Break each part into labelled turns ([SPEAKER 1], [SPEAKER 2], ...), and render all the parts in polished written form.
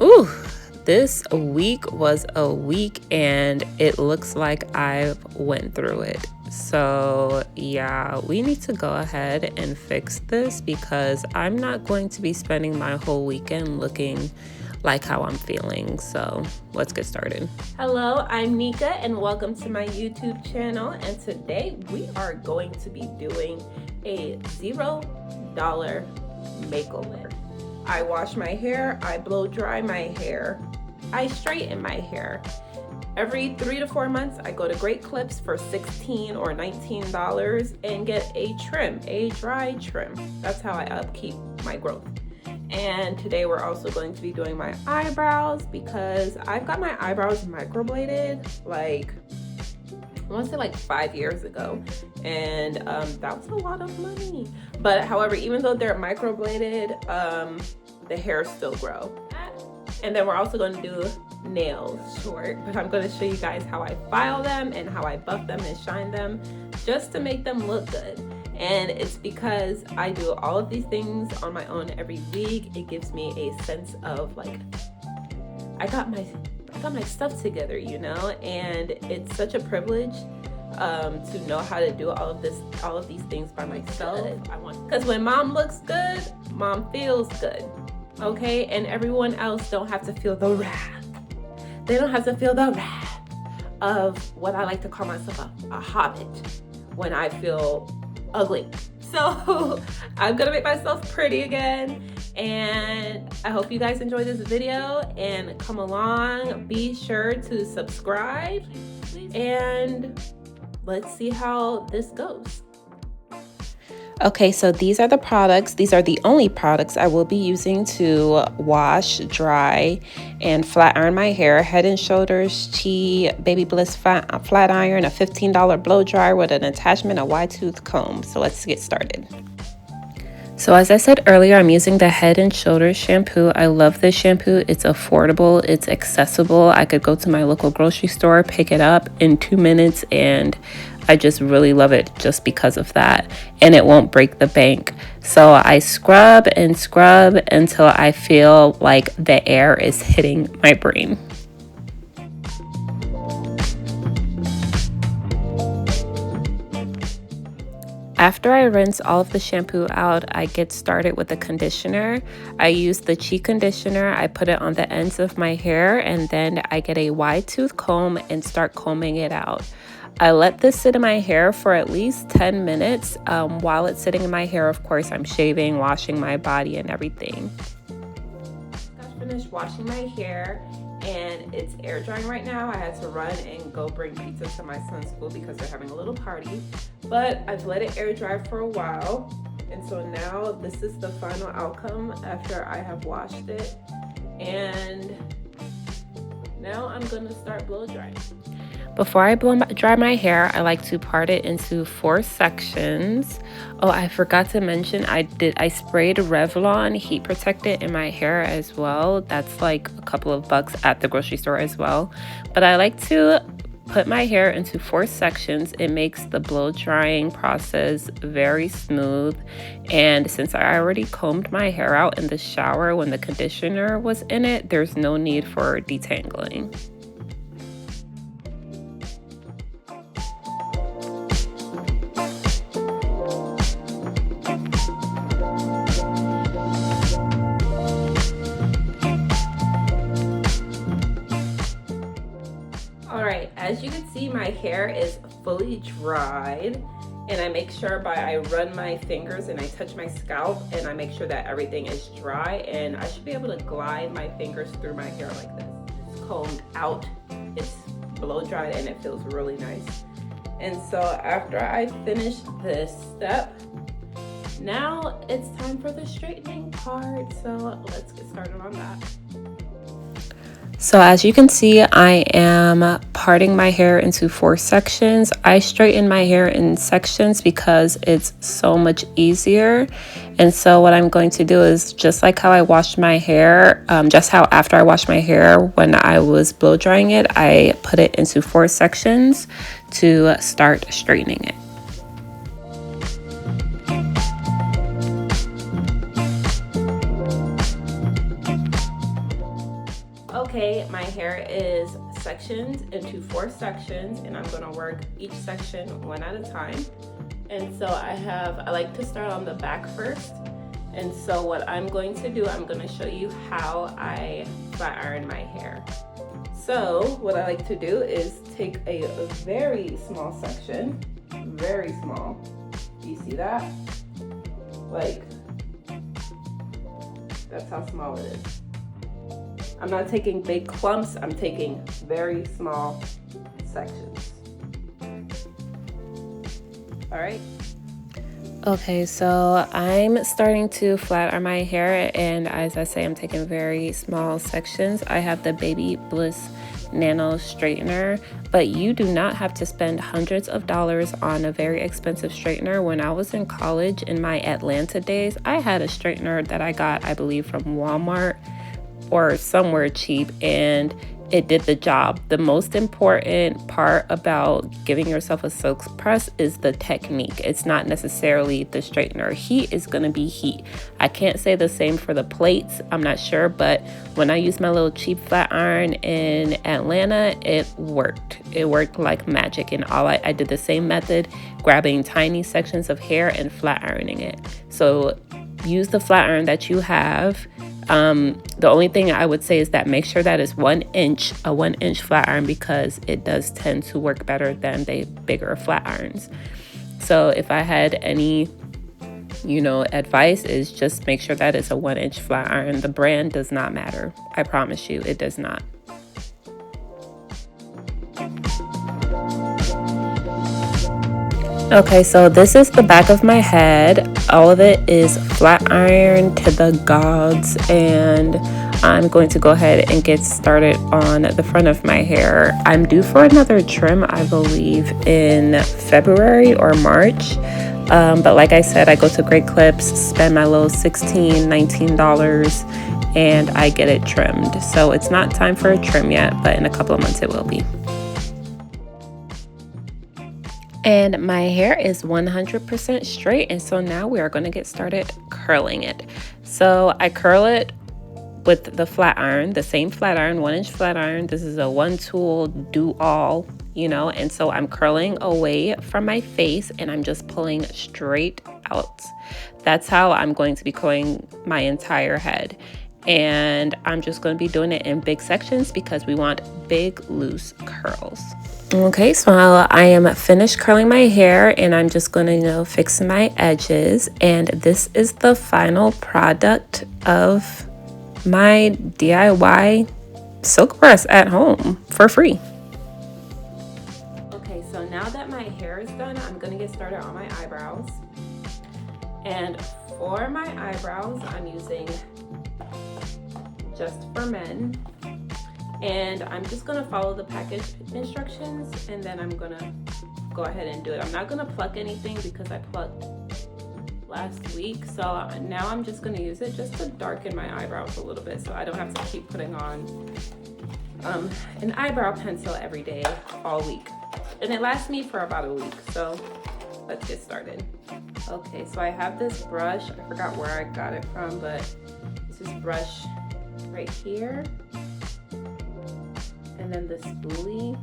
[SPEAKER 1] Ooh, this week was a week and it looks like I've went through it. So yeah, we need to go ahead and fix this because I'm not going to be spending my whole weekend looking like how I'm feeling. So let's get started. Hello, I'm Nika and welcome to my YouTube channel. And today we are going to be doing a $0 makeover. I wash my hair, I blow dry my hair, I straighten my hair. Every 3 to 4 months, I go to Great Clips for $16 or $19 and get a trim, a dry trim. That's how I upkeep my growth. And today we're also going to be doing my eyebrows because I've got my eyebrows microbladed like, I want to say like 5 years ago, and that was a lot of money. But however, even though they're microbladed, the hairs still grow. And then we're also going to do nails short, but I'm going to show you guys how I file them and how I buff them and shine them just to make them look good. And it's because I do all of these things on my own every week. It gives me a sense of like, I got my stuff together, you know, and it's such a privilege to know how to do all of these things by myself. Because when mom looks good, mom feels good, okay? And everyone else don't have to feel the wrath. They don't have to feel the wrath of what I like to call myself a hobbit when I feel ugly. So I'm gonna make myself pretty again. And I hope you guys enjoy this video and come along. Be sure to subscribe and let's see how this goes. Okay, so these are the products. These are the only products I will be using to wash, dry, and flat iron my hair. Head & Shoulders Chi Baby Bliss flat iron, a $15 blow dryer with an attachment, a wide tooth comb. So let's get started. So as I said earlier, I'm using the Head & Shoulders shampoo. I love this shampoo. It's affordable, it's accessible. I could go to my local grocery store, pick it up in 2 minutes, and I just really love it just because of that. And it won't break the bank. So I scrub and scrub until I feel like the air is hitting my brain. After I rinse all of the shampoo out, I get started with the conditioner. I use the Chi conditioner. I put it on the ends of my hair, and then I get a wide tooth comb and start combing it out. I let this sit in my hair for at least 10 minutes. While it's sitting in my hair, of course, I'm shaving, washing my body and everything. I finished washing my hair and it's air drying right now. I had to run and go bring pizza to my son's school because they're having a little party, but I've let it air dry for a while. And so now this is the final outcome after I have washed it. And now I'm gonna start blow drying. Before I blow dry my hair, I like to part it into 4 sections. Oh, I forgot to mention I sprayed Revlon heat protectant in my hair as well. That's like a couple of bucks at the grocery store as well. But I like to put my hair into 4 sections. It makes the blow drying process very smooth. And since I already combed my hair out in the shower when the conditioner was in it, there's no need for detangling. As you can see, my hair is fully dried, and I make sure I run my fingers and I touch my scalp and I make sure that everything is dry, and I should be able to glide my fingers through my hair like this. It's combed out, it's blow dried, and it feels really nice. And so after I finish this step, now it's time for the straightening part. So let's get started on that. So as you can see, I am parting my hair into 4 sections. I straighten my hair in sections because it's so much easier. And so what I'm going to do is just like how I washed my hair, just how after I washed my hair when I was blow drying it, I put it into 4 sections to start straightening it. Okay, my hair is sectioned into 4 sections, and I'm gonna work each section one at a time. And so I like to start on the back first. And so what I'm going to do, I'm gonna show you how I flat iron my hair. So what I like to do is take a very small section, very small. Do you see that? Like, that's how small it is. I'm not taking big clumps, I'm taking very small sections. All right. Okay, so I'm starting to flat iron my hair, and as I say, I'm taking very small sections. I have the Baby Bliss Nano Straightener, but you do not have to spend hundreds of dollars on a very expensive straightener. When I was in college in my Atlanta days, I had a straightener that I got, I believe, from Walmart or somewhere cheap, and it did the job. The most important part about giving yourself a silk press is the technique. It's not necessarily the straightener. Heat is gonna be heat. I can't say the same for the plates, I'm not sure, but when I used my little cheap flat iron in Atlanta, it worked. It worked like magic, and I did the same method, grabbing tiny sections of hair and flat ironing it. So use the flat iron that you have. The only thing I would say is that make sure that is 1 inch, a 1 inch flat iron, because it does tend to work better than the bigger flat irons. So if I had any, advice, is just make sure that it's a 1 inch flat iron. The brand does not matter. I promise you, it does not. Okay, so this is the back of my head. All of it is flat iron to the gods, and I'm going to go ahead and get started on the front of my hair. I'm due for another trim, I believe, in February or March. But like I said, I go to Great Clips, spend my little $16, $19, and I get it trimmed. So it's not time for a trim yet, but in a couple of months it will be. And my hair is 100% straight, and so now we are going to get started curling it. So I curl it with the flat iron, the same flat iron, 1 inch flat iron. This is a one tool do all, and so I'm curling away from my face and I'm just pulling straight out. That's how I'm going to be curling my entire head. And I'm just going to be doing it in big sections because we want big, loose curls. Okay, so I am finished curling my hair, and I'm just going to, fix my edges. And this is the final product of my DIY silk press at home for free. Okay, so now that my hair is done, I'm going to get started on my eyebrows. And for my eyebrows, I'm using Just for Men. And I'm just gonna follow the package instructions, and then I'm gonna go ahead and do it. I'm not gonna pluck anything because I plucked last week. So now I'm just gonna use it just to darken my eyebrows a little bit so I don't have to keep putting on an eyebrow pencil every day, all week. And it lasts me for about a week, so let's get started. Okay, so I have this brush. I forgot where I got it from, but it's this brush right here. And then the spoolie,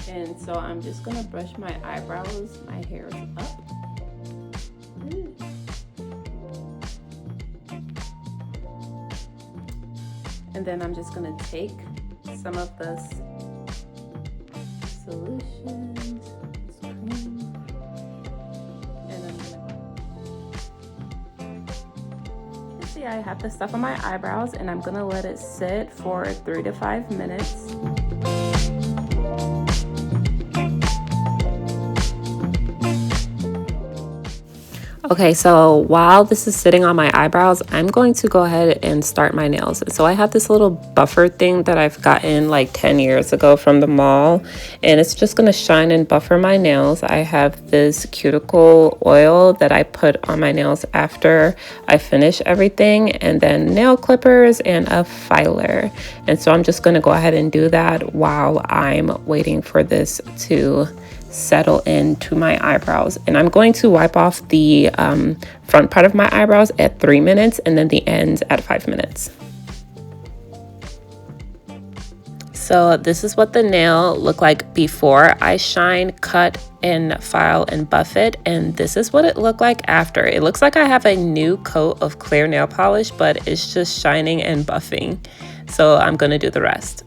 [SPEAKER 1] and so I'm just gonna brush my eyebrows. My hair is up. And then I'm just gonna take some of this solution, cream, and I'm gonna see, I have the stuff on my eyebrows, and I'm gonna let it sit for 3 to 5 minutes. Okay, so while this is sitting on my eyebrows, I'm going to go ahead and start my nails. So I have this little buffer thing that I've gotten like 10 years ago from the mall, and it's just going to shine and buffer my nails. I have this cuticle oil that I put on my nails after I finish everything, and then nail clippers and a filer. And so I'm just going to go ahead and do that while I'm waiting for this to settle into my eyebrows. And I'm going to wipe off the front part of my eyebrows at 3 minutes and then the ends at 5 minutes. So this is what the nail looked like before I shine, cut, and file and buff it, and this is what it looked like after. It looks like I have a new coat of clear nail polish, but it's just shining and buffing. So I'm gonna do the rest.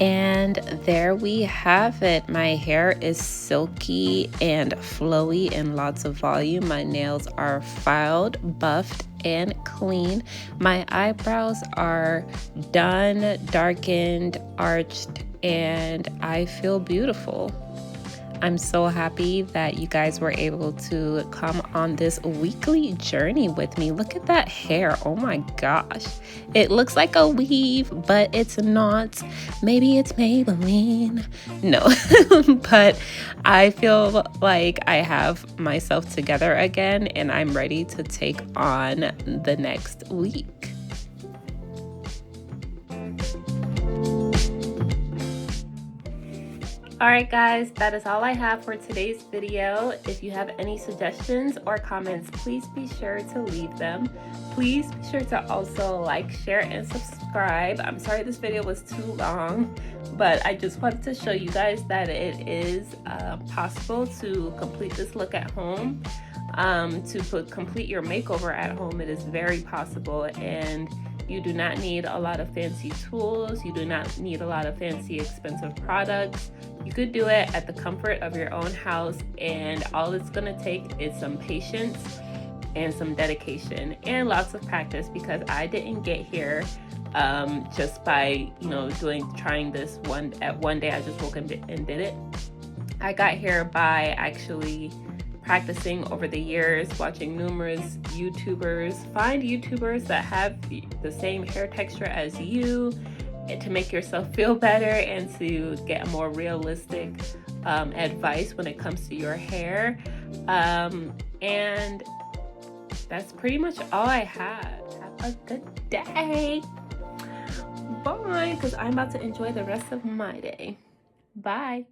[SPEAKER 1] And there we have it. My hair is silky and flowy and lots of volume. My nails are filed, buffed, and clean. My eyebrows are done, darkened, arched, and I feel beautiful. I'm so happy that you guys were able to come on this weekly journey with me. Look at that hair. Oh my gosh. It looks like a weave, but it's not. Maybe it's Maybelline. No, but I feel like I have myself together again and I'm ready to take on the next week. Alright guys, that is all I have for today's video. If you have any suggestions or comments, please be sure to leave them. Please be sure to also like, share, and subscribe. I'm sorry this video was too long, but I just wanted to show you guys that it is possible to complete this look at home. Complete your makeover at home, it is very possible, and you do not need a lot of fancy tools. You do not need a lot of fancy expensive products. You could do it at the comfort of your own house, and all it's gonna take is some patience and some dedication and lots of practice, because I didn't get here just by trying this one day. I just woke up and did it. I got here by actually practicing over the years, watching numerous YouTubers. Find YouTubers that have the same hair texture as you, and to make yourself feel better and to get a more realistic advice when it comes to your hair. And that's pretty much all I had. Have a good day. Bye, because I'm about to enjoy the rest of my day. Bye.